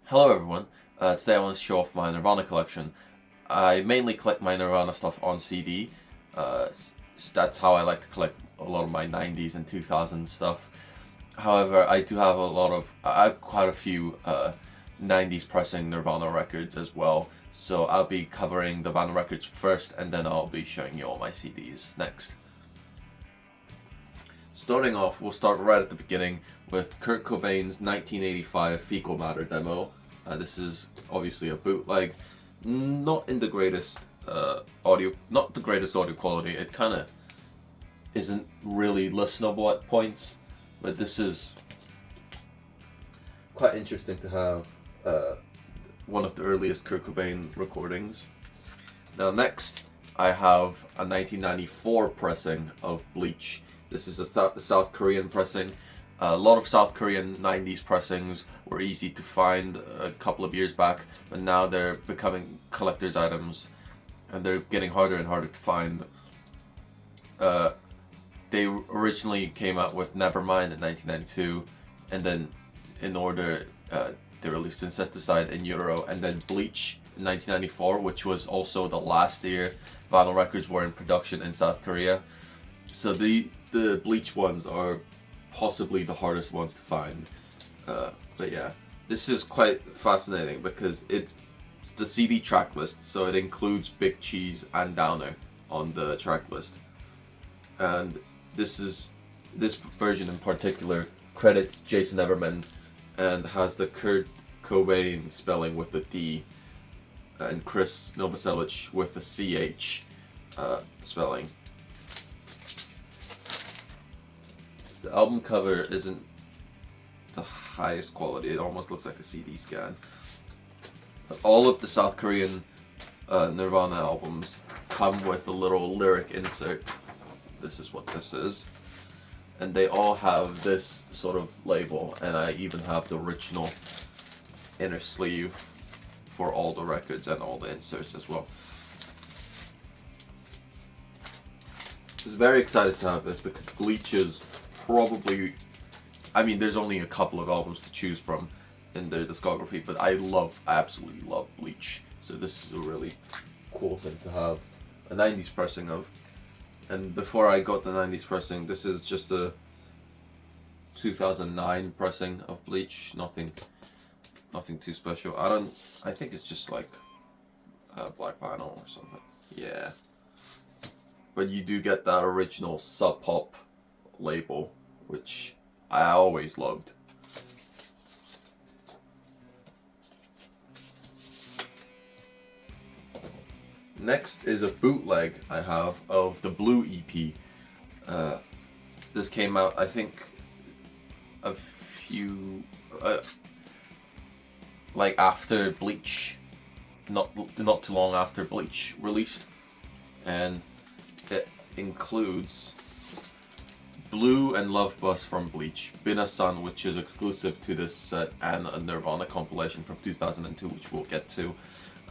Hello everyone, today I want to show off my Nirvana collection. I mainly collect my Nirvana stuff on CD, that's how I like to collect a lot of my 90s and 2000s stuff. However, I do have I have quite a few 90s pressing Nirvana records as well, so I'll be covering the vinyl records first and then I'll be showing you all my CDs next. Starting off, we'll start right at the beginning with Kurt Cobain's 1985 Fecal Matter demo. This is obviously a bootleg, not in the greatest not the greatest audio quality. It kind of isn't really listenable at points, but this is quite interesting to have one of the earliest Kurt Cobain recordings. Now next, I have a 1994 pressing of Bleach. This is a South Korean pressing. A lot of South Korean 90s pressings were easy to find a couple of years back, but now they're becoming collector's items and they're getting harder and harder to find. They originally came out with Nevermind in 1992, and then they released Incesticide in Euro, and then Bleach in 1994, which was also the last year vinyl records were in production in South Korea. So the Bleach ones are possibly the hardest ones to find. But yeah, this is quite fascinating because it's the CD track list, so it includes Big Cheese and Downer on the track list. And this version in particular credits Jason Everman and has the Kurt Cobain spelling with the D and Chris Novoselic with the CH spelling. The album cover isn't the highest quality, it almost looks like a CD scan. But all of the South Korean Nirvana albums come with a little lyric insert. This is what this is. And they all have this sort of label, and I even have the original inner sleeve for all the records and all the inserts as well. I was very excited to have this because Bleach is probably, there's only a couple of albums to choose from in their discography, but I absolutely love Bleach. So this is a really cool thing to have a 90s pressing of. And before I got the 90s pressing, this is just a 2009 pressing of Bleach. Nothing too special. I think it's just like black vinyl or something. Yeah. But you do get that original Sub Pop label, which I always loved. Next is a bootleg I have of the Blue EP. This came out, I think, a few after Bleach, not too long after Bleach released, and it includes Blue and Love Bus from Bleach, Bina-san, which is exclusive to this set, and a Nirvana compilation from 2002, which we'll get to.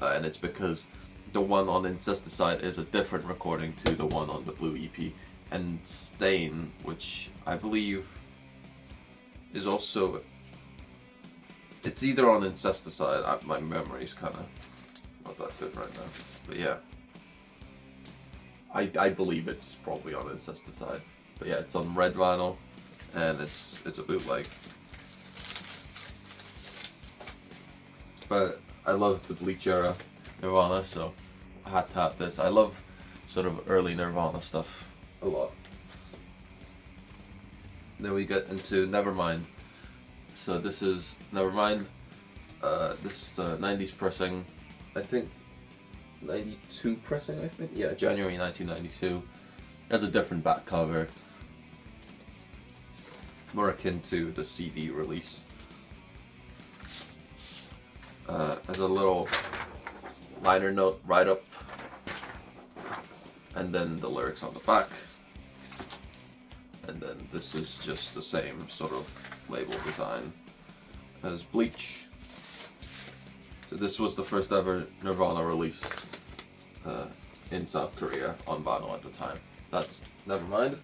And it's because the one on Incesticide is a different recording to the one on the Blue EP. And Stain, which I believe is also... It's either on Incesticide, my memory's kind of not that good right now. But yeah. I believe it's probably on Incesticide. But yeah, it's on red vinyl, and it's a bootleg. But I love the Bleach era Nirvana, so I had to have this. I love sort of early Nirvana stuff a lot. Then we get into Nevermind. So this is Nevermind. This is the 90s pressing, I think 92 pressing, I think? Yeah, January 1992. It has a different back cover, more akin to the CD release. As a little liner note right up, and then the lyrics on the back, and then this is just the same sort of label design as Bleach. So this was the first ever Nirvana release in South Korea on vinyl at the time. That's Nevermind.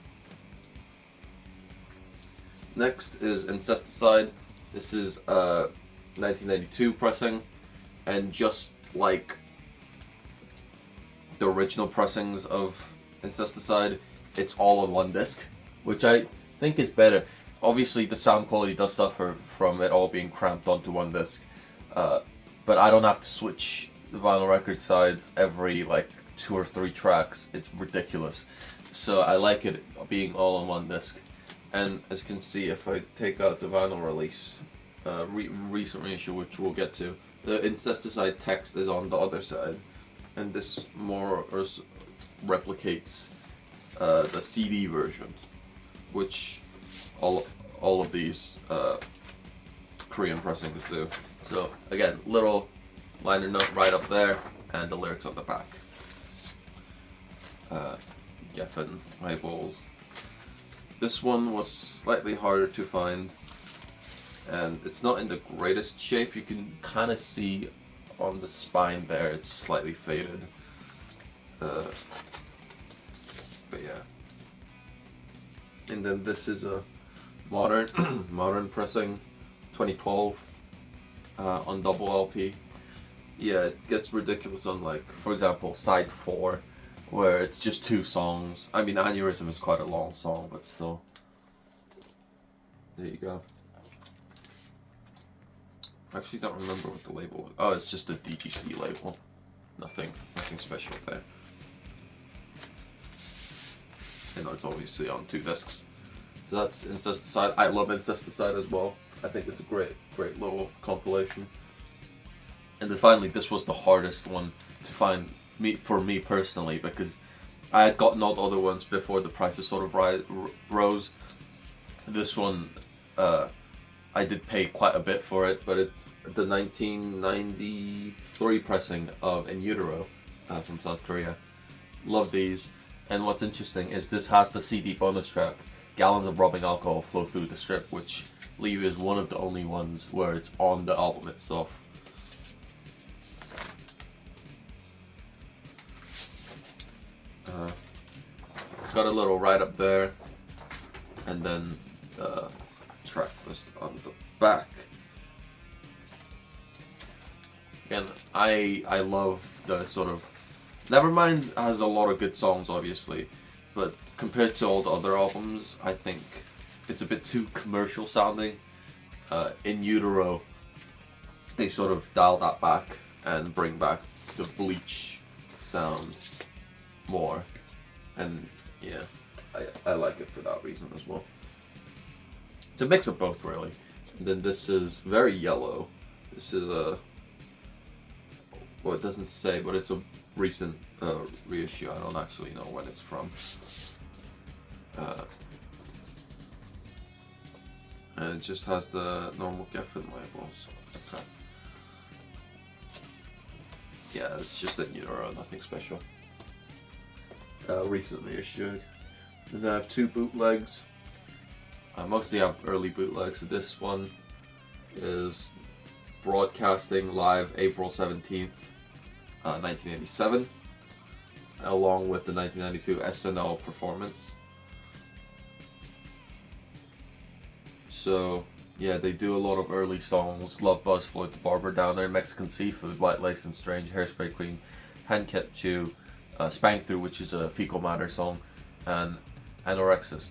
Next is Incesticide. This is 1992 pressing, and just like the original pressings of Incesticide, it's all on one disc, which I think is better. Obviously, the sound quality does suffer from it all being cramped onto one disc, but I don't have to switch the vinyl record sides every like 2 or 3 tracks. It's ridiculous. So I like it being all on one disc. And as you can see, if I take out the vinyl release, recent reissue, which we'll get to, the Incesticide text is on the other side, and this more or less replicates the CD version, which all of these Korean pressings do. So again, little liner note right up there, and the lyrics on the back. Geffen labels. This one was slightly harder to find, and it's not in the greatest shape. You can kind of see on the spine there, it's slightly faded. But yeah. And then this is a modern modern pressing, 2012, on double LP. Yeah, it gets ridiculous on, like, for example, side 4, where it's just 2 songs. I mean, Aneurysm is quite a long song, but still. There you go. I actually don't remember what the label is. Oh, it's just a DGC label. Nothing special there. You know, it's obviously on 2 discs. So that's Incesticide. I love Incesticide as well. I think it's a great little compilation. And then finally, this was the hardest one to find for me personally, because I had gotten all the other ones before the prices sort of rose. This one, I did pay quite a bit for it, but it's the 1993 pressing of In Utero from South Korea. Love these. And what's interesting is this has the CD bonus track, Gallons of Rubbing Alcohol Flow Through the Strip, which I believe is one of the only ones where it's on the album itself. It's got a little write-up there, and then the track list on the back. Again, I love the sort of... Nevermind has a lot of good songs, obviously, but compared to all the other albums, I think it's a bit too commercial sounding. In Utero, they sort of dial that back and bring back the Bleach sound more, and yeah, I like it for that reason as well. It's a mix of both, really. And then this is very yellow. This is a... Well, it doesn't say, but it's a recent reissue. I don't actually know when it's from. And it just has the normal Geffen labels. Okay. Yeah, it's just In Utero, nothing special. Recent reissue. Then I have 2 bootlegs. I mostly have early bootlegs. So this one is broadcasting live April 17th, 1987, along with the 1992 SNL performance. So yeah, they do a lot of early songs: Love Buzz, Floyd the Barber, Down There, Mexican Seafood, White Lace and Strange, Hairspray Queen, Hand Kept You, Spank Through, which is a Fecal Matter song, and Anorexorcist.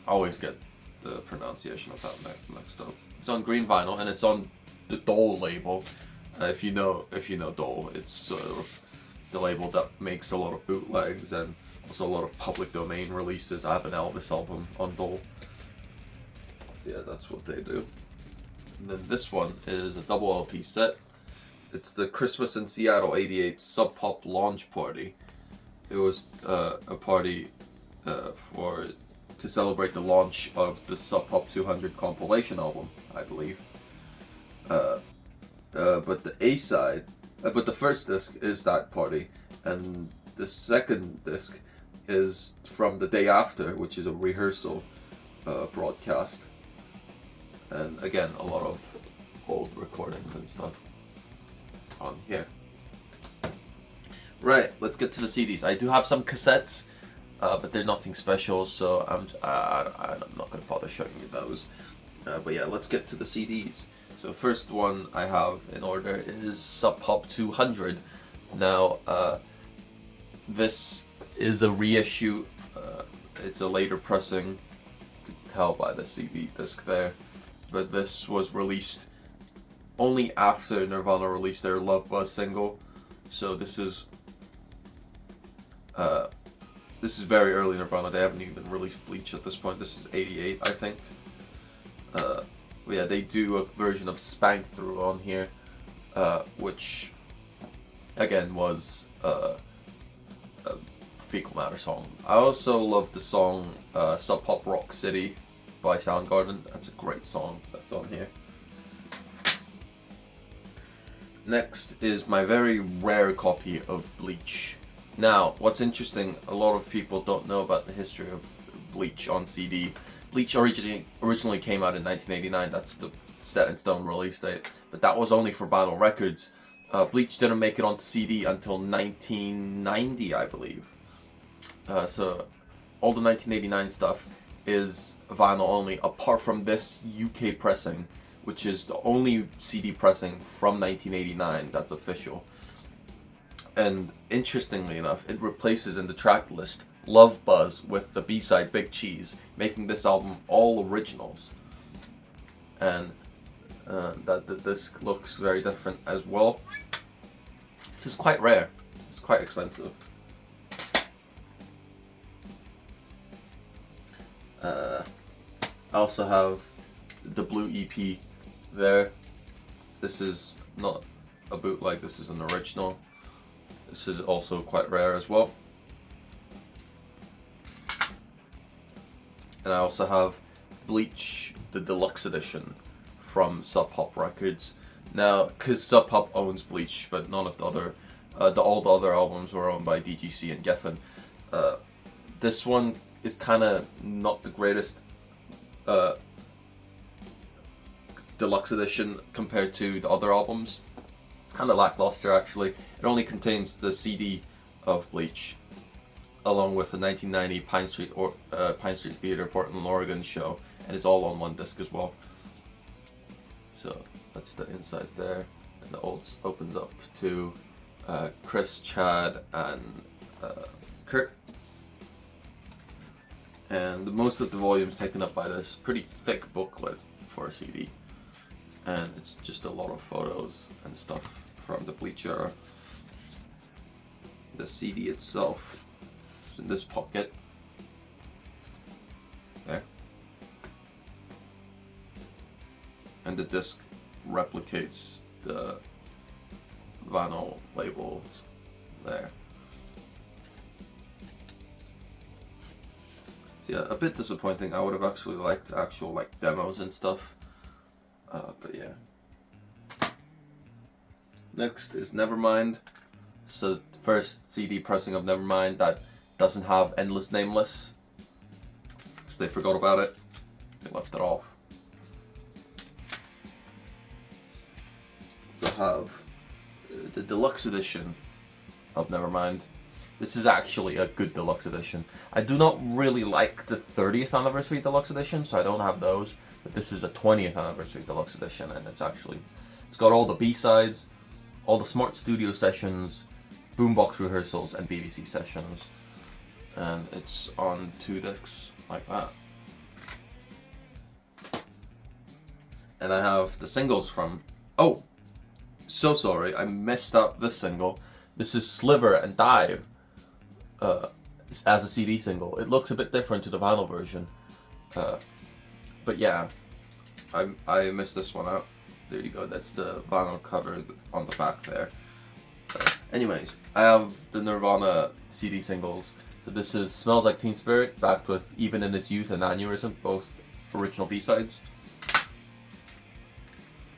Always get the pronunciation of that mixed up. It's on green vinyl, and it's on the Dole label. If you know Dole, it's sort of the label that makes a lot of bootlegs and also a lot of public domain releases. I have an Elvis album on Dole. So yeah, that's what they do. And then this one is a double LP set. It's the Christmas in Seattle '88 Sub Pop launch party. It was a party to celebrate the launch of the Sub Pop 200 compilation album, I believe. But the A-side, but the first disc is that party, and the second disc is from the day after, which is a rehearsal broadcast. And again, a lot of old recordings and stuff on here. Right, let's get to the CDs. I do have some cassettes, but they're nothing special, so I'm not going to bother showing you those. But yeah, let's get to the CDs. So first one I have in order is Sub Pop 200. Now, this is a reissue. It's a later pressing. You can tell by the CD disc there. But this was released only after Nirvana released their Love Buzz single. So this is very early Nirvana. They haven't even released Bleach at this point. This is 88, I think. But yeah, they do a version of Spank Through on here, which again was a Fecal Matter song. I also love the song Sub Pop Rock City by Soundgarden. That's a great song that's on here. Next is my very rare copy of Bleach. Now, what's interesting, a lot of people don't know about the history of Bleach on CD. Bleach originally came out in 1989, that's the set in stone release date, but that was only for vinyl records. Bleach didn't make it onto CD until 1990, I believe. So all the 1989 stuff is vinyl only, apart from this UK pressing, which is the only CD pressing from 1989 that's official. And interestingly enough, it replaces in the track list Love Buzz with the B-side Big Cheese, making this album all originals. And that the disc looks very different as well. This is quite rare. It's quite expensive. I also have the Blue EP there. This is not a bootleg, this is an original. This is also quite rare as well. And I also have Bleach, the deluxe edition from Sub Pop Records. Now, because Sub Pop owns Bleach, but none of the other, all the other albums were owned by DGC and Geffen. This one is kind of not the greatest deluxe edition compared to the other albums. It's kind of lackluster actually. It only contains the CD of Bleach, along with the 1990 Pine Street Theater Portland, Oregon show, and it's all on one disc as well. So that's the inside there, and the old opens up to Chris, Chad, and Kurt. And most of the volume's taken up by this pretty thick booklet for a CD. And it's just a lot of photos and stuff from the Bleach era. The CD itself is in this pocket. There. And the disc replicates the vinyl labels there. So yeah, a bit disappointing. I would have actually liked actual like demos and stuff. But yeah. Next is Nevermind. So first CD pressing of Nevermind that doesn't have Endless Nameless, because they forgot about it. They left it off. So have the deluxe edition of Nevermind. This is actually a good deluxe edition. I do not really like the 30th anniversary deluxe edition, so I don't have those. But this is a 20th anniversary deluxe edition, and it's got all the B-sides, all the Smart Studio sessions, boombox rehearsals, and BBC sessions. And it's on 2 discs like that. And I have the singles from... Oh! So sorry, I messed up this single. This is Sliver and Dive as a CD single. It looks a bit different to the vinyl version. But yeah, I missed this one out. There you go, that's the vinyl cover on the back there. Anyways, I have the Nirvana CD singles. So this is Smells Like Teen Spirit, backed with Even in His Youth and Aneurysm, both original B-sides.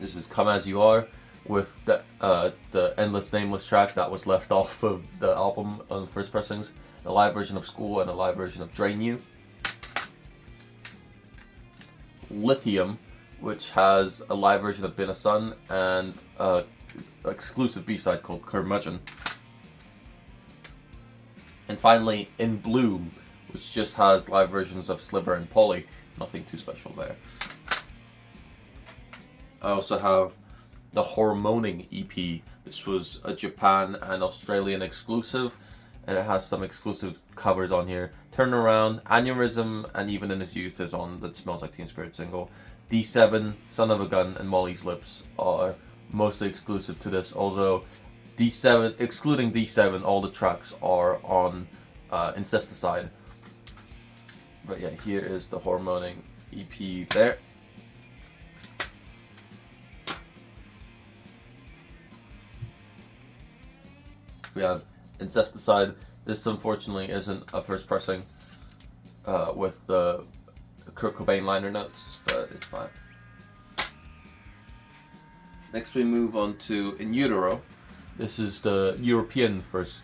This is Come As You Are, with the Endless Nameless track that was left off of the album on the first pressings, a live version of School and a live version of Drain You. Lithium, which has a live version of Been a Sun and an exclusive B-side called Curmudgeon. And finally, In Bloom, which just has live versions of Sliver and Polly. Nothing too special there. I also have the Hormoning EP. This was a Japan and Australian exclusive, and it has some exclusive covers on here. Turn Around, Aneurysm, and Even in His Youth is on that Smells Like Teen Spirit single. D7, Son of a Gun, and Molly's Lips are mostly exclusive to this, although D7, excluding D7, all the tracks are on Incesticide. But yeah, here is the Hormoning EP there. We have Incesticide. This unfortunately isn't a first pressing with the Kurt Cobain liner notes, but it's fine. Next we move on to In Utero. This is the European first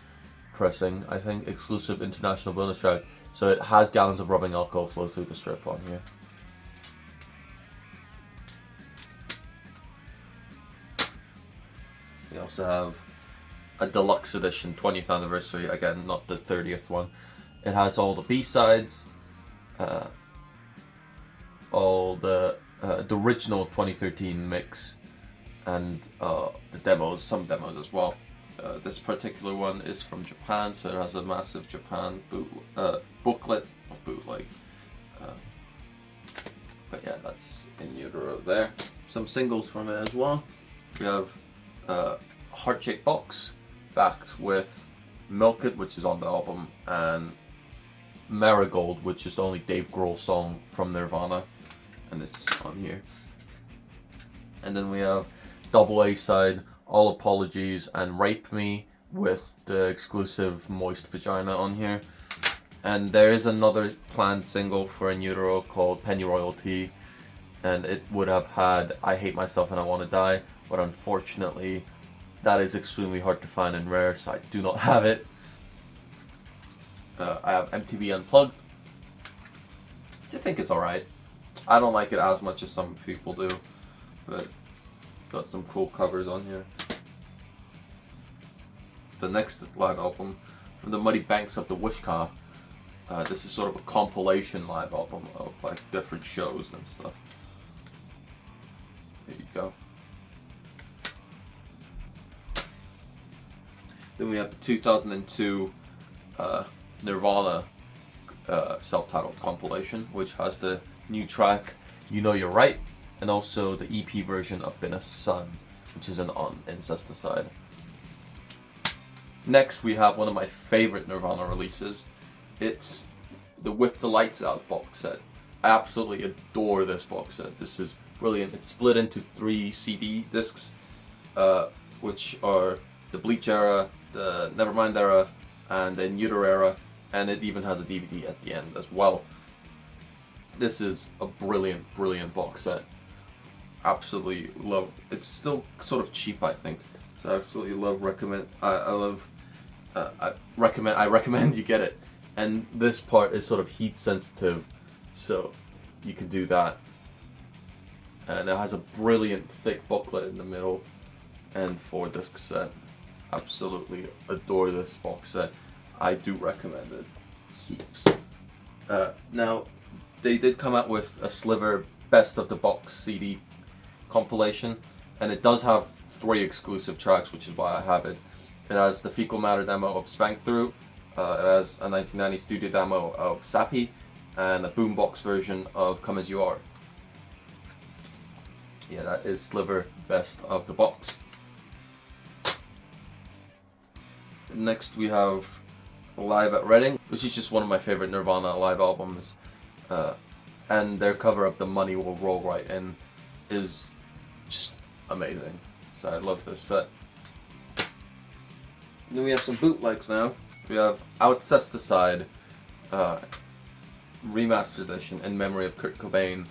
pressing, I think, exclusive international bonus track. So it has Gallons of Rubbing Alcohol flow through the strip on here. We also have a deluxe edition, 20th anniversary, again, not the 30th one. It has all the B-sides, all the original 2013 mix, and the demos, some demos as well. This particular one is from Japan, so it has a massive Japan booklet, not bootleg. But yeah, that's In Utero there. Some singles from it as well. We have Heart Shaped Box, backed with Milk It, which is on the album, and Marigold, which is the only Dave Grohl song from Nirvana, and it's on here. And then we have double A side, All Apologies, and Rape Me, with the exclusive Moist Vagina on here. And there is another planned single for In Utero called Penny Royalty, and it would have had I Hate Myself and I Want to Die, but unfortunately that is extremely hard to find and rare, so I do not have it. I have MTV Unplugged, which I think is alright. I don't like it as much as some people do, but got some cool covers on here. The next live album, From the Muddy Banks of the Wishkah. This is sort of a compilation live album of like different shows and stuff. There you go. Then we have the 2002 Nirvana self-titled compilation, which has the new track You Know You're Right, and also the EP version of Been a Sun, which is on Incesticide. Next we have one of my favorite Nirvana releases. It's the With the Lights Out box set. I absolutely adore this box set. This is brilliant. It's split into 3 CD discs, which are the Bleach era, the Nevermind era, and the In Utero era, and it even has a DVD at the end as well. This is a brilliant, brilliant box set. Absolutely love. It's still sort of cheap, I think. So I absolutely love. I recommend you get it. And this part is sort of heat sensitive, so you can do that. And it has a brilliant thick booklet in the middle, and 4 disc set. Absolutely adore this box set. I do recommend it heaps. Now, they did come out with a Sliver Best of the Box CD compilation, and it does have 3 exclusive tracks, which is why I have it. It has the Fecal Matter demo of Spank Through, it has a 1990 studio demo of Sappy, and a boombox version of Come As You Are. Yeah, that is Sliver Best of the Box. Next we have Live at Reading, which is just one of my favorite Nirvana live albums, and their cover of The Money Will Roll Right In is just amazing, so I love this set. Then we have some bootlegs now. We have Outcesticide, remastered edition in memory of Kurt Cobain,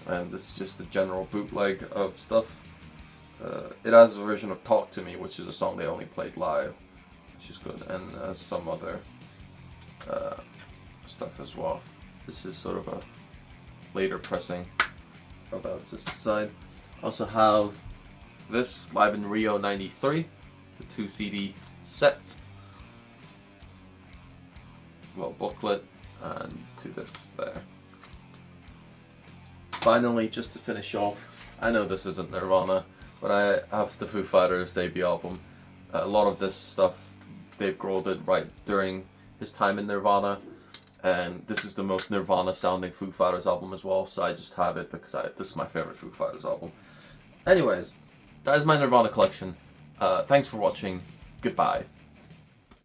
and this is just a general bootleg of stuff. It has a version of Talk to Me, which is a song they only played live, which is good, and some other stuff as well. This is sort of a later pressing of Outcesticide. Also have this Live in Rio '93, the 2 CD set, well, booklet, and 2 discs there. finally, just to finish off, I know this isn't Nirvana, but I have the Foo Fighters debut album. A lot of this stuff Dave Grohl did right during his time in Nirvana, and this is the most Nirvana sounding Foo Fighters album as well, so I just have it because this is my favorite Foo Fighters album. Anyways, that is my Nirvana collection. Thanks for watching. Goodbye.